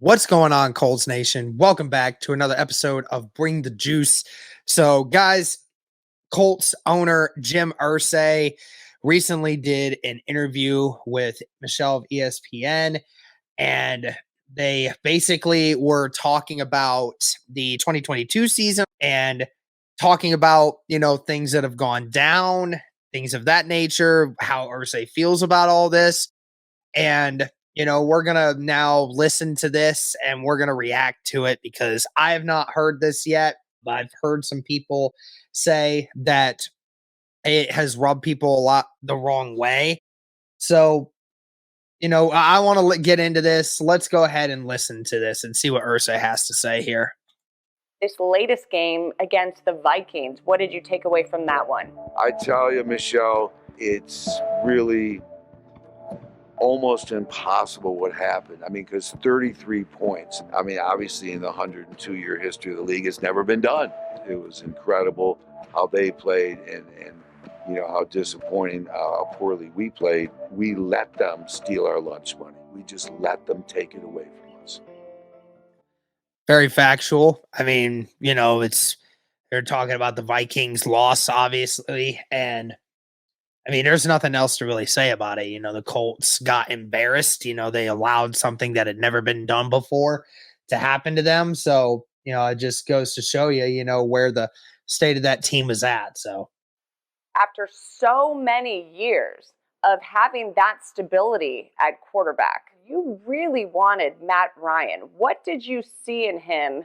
What's going on, Colts Nation? Welcome back to another episode of Bring the Juice. So, guys, Colts owner Jim Irsay recently did an interview with Michelle of ESPN, and they basically were talking about the 2022 season and talking about, things that have gone down, things of that nature, how Irsay feels about all this. And, we're going to now listen to this and we're going to react to it because I have not heard this yet. But I've heard some people say that it has rubbed people a lot the wrong way. So, I want to get into this. Let's go ahead and listen to this and see what Irsay has to say here. This latest game against the Vikings, what did you take away from that one? I tell you, Michelle, it's really almost impossible what happened. I mean, because 33 points, obviously in the 102-year history of the league, it's never been done. It was incredible how they played and how disappointing, how poorly we played. We let them steal our lunch money. We just let them take it away from us. Very factual. They're talking about the Vikings loss, obviously, and there's nothing else to really say about it. The Colts got embarrassed. They allowed something that had never been done before to happen to them. So, it just goes to show you, where the state of that team is at. So, after so many years of having that stability at quarterback, you really wanted Matt Ryan. What did you see in him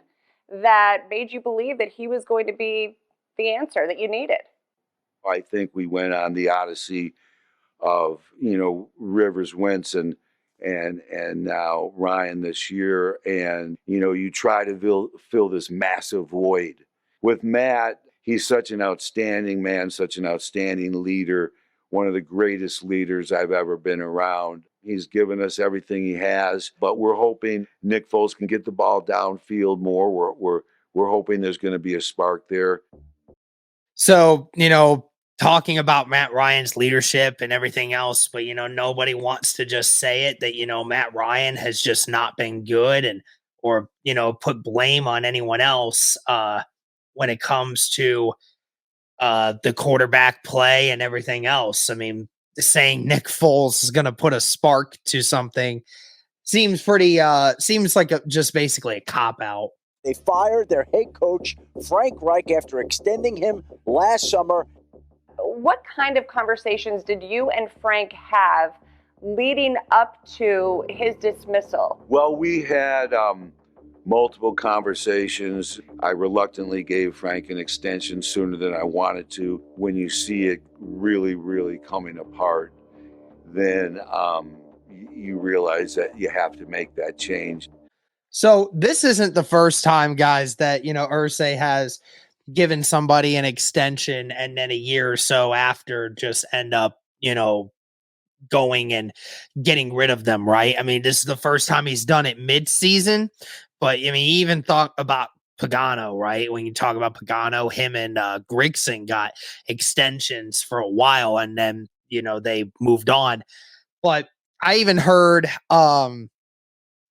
that made you believe that he was going to be the answer that you needed? I think we went on the odyssey of, Rivers, Wentz, and now Ryan this year. And, you try to fill this massive void. With Matt, he's such an outstanding man, such an outstanding leader, one of the greatest leaders I've ever been around. He's given us everything he has, but we're hoping Nick Foles can get the ball downfield more. We're hoping there's going to be a spark there. So, talking about Matt Ryan's leadership and everything else, but nobody wants to just say it that Matt Ryan has just not been good or put blame on anyone else when it comes to the quarterback play and everything else. Saying Nick Foles is going to put a spark to something seems like just basically a cop out. They fired their head coach, Frank Reich, after extending him last summer. What kind of conversations did you and Frank have leading up to his dismissal? Well, we had multiple conversations. I reluctantly gave Frank an extension sooner than I wanted to. When you see it really, really coming apart, then you realize that you have to make that change. So this isn't the first time, guys, that, Irsay has given somebody an extension and then a year or so after just end up, going and getting rid of them, right? This is the first time he's done it mid-season, but he even thought about Pagano, right? When you talk about Pagano, him and Grigson got extensions for a while and then, they moved on. But I even heard, I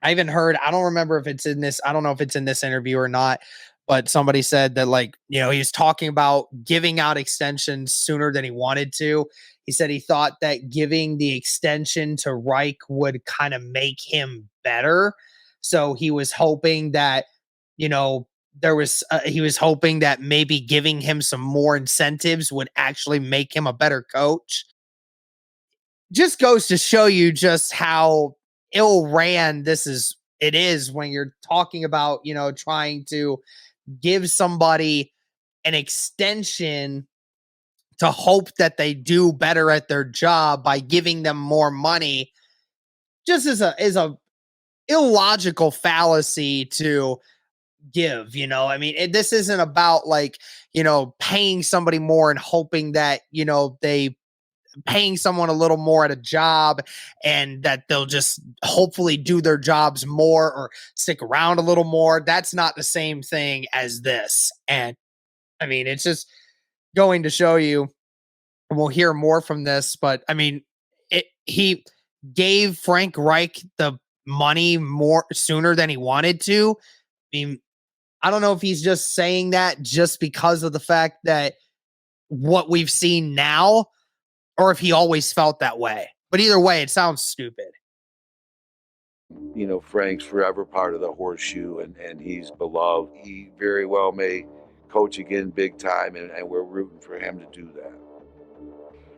don't remember if it's in this, I don't know if it's in this interview or not, but somebody said that he was talking about giving out extensions sooner than he wanted to. He said he thought that giving the extension to Reich would kind of make him better. So he was hoping that, he was hoping that maybe giving him some more incentives would actually make him a better coach. Just goes to show you just how ill ran it is when you're talking about, trying to give somebody an extension to hope that they do better at their job by giving them more money. Just is a illogical fallacy to give, this isn't about paying somebody more and hoping that, they paying someone a little more at a job and that they'll just hopefully do their jobs more or stick around a little more. That's not the same thing as this. And it's just going to show you, and we'll hear more from this, but he gave Frank Reich the money more sooner than he wanted to. I mean, I don't know if he's just saying that just because of the fact that what we've seen now, or if he always felt that way. But either way, it sounds stupid. Frank's forever part of the horseshoe, and he's beloved. He very well may coach again big time, and we're rooting for him to do that.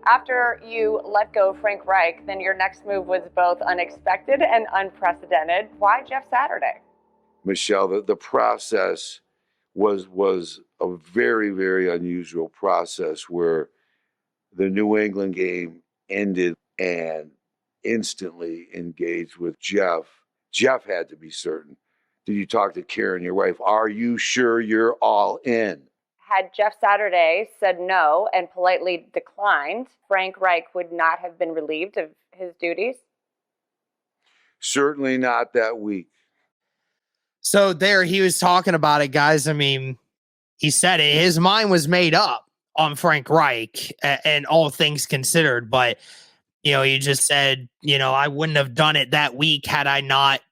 After you let go Frank Reich, then your next move was both unexpected and unprecedented. Why Jeff Saturday? Michelle, the process was a very, very unusual process where the New England game ended and instantly engaged with Jeff. Jeff had to be certain. Did you talk to Karen, your wife? Are you sure you're all in? Had Jeff Saturday said no and politely declined, Frank Reich would not have been relieved of his duties? Certainly not that week. So there he was talking about it, guys. I mean, he said it. His mind was made up on Frank Reich and all things considered. But, he just said, I wouldn't have done it that week had I not,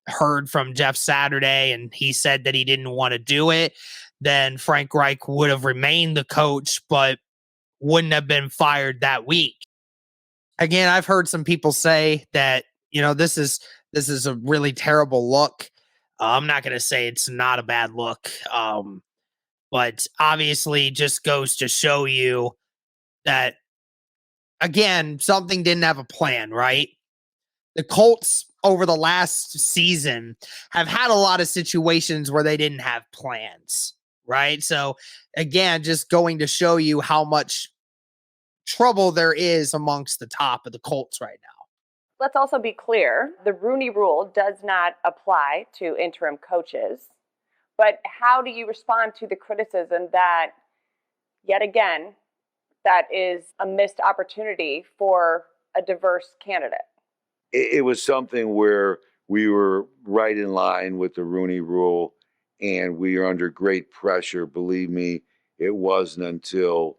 heard from Jeff Saturday and he said that he didn't want to do it. Then Frank Reich would have remained the coach, but wouldn't have been fired that week. Again, I've heard some people say that, this is a really terrible look. I'm not going to say it's not a bad look. But obviously just goes to show you that, again, something didn't have a plan, right? The Colts over the last season have had a lot of situations where they didn't have plans, right? So again, just going to show you how much trouble there is amongst the top of the Colts right now. Let's also be clear, the Rooney Rule does not apply to interim coaches. But how do you respond to the criticism that, yet again, that is a missed opportunity for a diverse candidate? It was something where we were right in line with the Rooney Rule, and we are under great pressure. Believe me, it wasn't until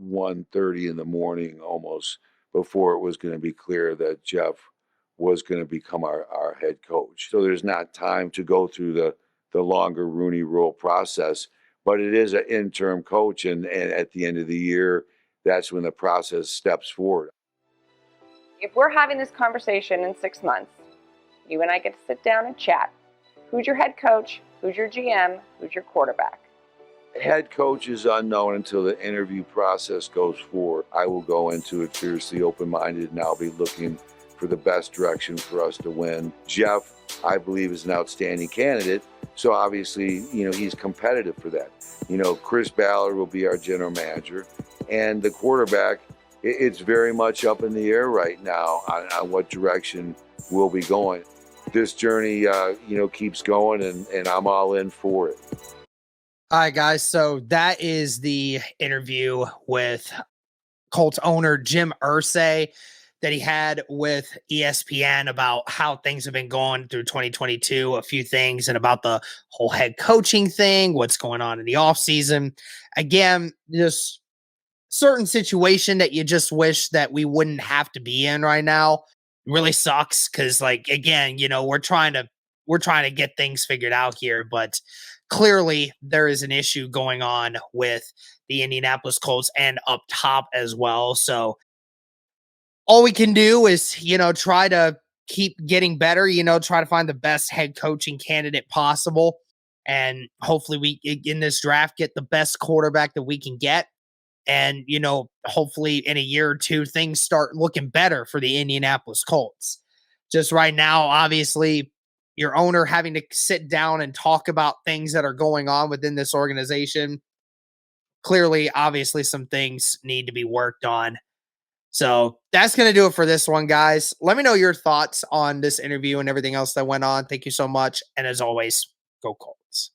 1:30 in the morning almost before it was going to be clear that Jeff was going to become our head coach. So there's not time to go through the longer Rooney Rule process, but it is an interim coach, and at the end of the year, that's when the process steps forward. If we're having this conversation in 6 months, you and I get to sit down and chat. Who's your head coach? Who's your GM? Who's your quarterback? Head coach is unknown until the interview process goes forward. I will go into it fiercely open-minded, and I'll be looking for the best direction for us to win. Jeff, I believe, is an outstanding candidate. So obviously, he's competitive for that. Chris Ballard will be our general manager, and the quarterback, it's very much up in the air right now on what direction we'll be going. This journey, keeps going, and I'm all in for it. All right, guys. So that is the interview with Colts owner Jim Irsay that he had with ESPN about how things have been going through 2022, a few things, and about the whole head coaching thing, what's going on in the offseason. Again, just certain situation that you just wish that we wouldn't have to be in right now. It really sucks because, again, we're trying to get things figured out here, but clearly there is an issue going on with the Indianapolis Colts and up top as well. So all we can do is, try to keep getting better, try to find the best head coaching candidate possible. And hopefully we, in this draft, get the best quarterback that we can get. And, hopefully in a year or two, things start looking better for the Indianapolis Colts. Just right now, obviously, your owner having to sit down and talk about things that are going on within this organization. Clearly, obviously, some things need to be worked on. So that's going to do it for this one, guys. Let me know your thoughts on this interview and everything else that went on. Thank you so much. And as always, go Colts.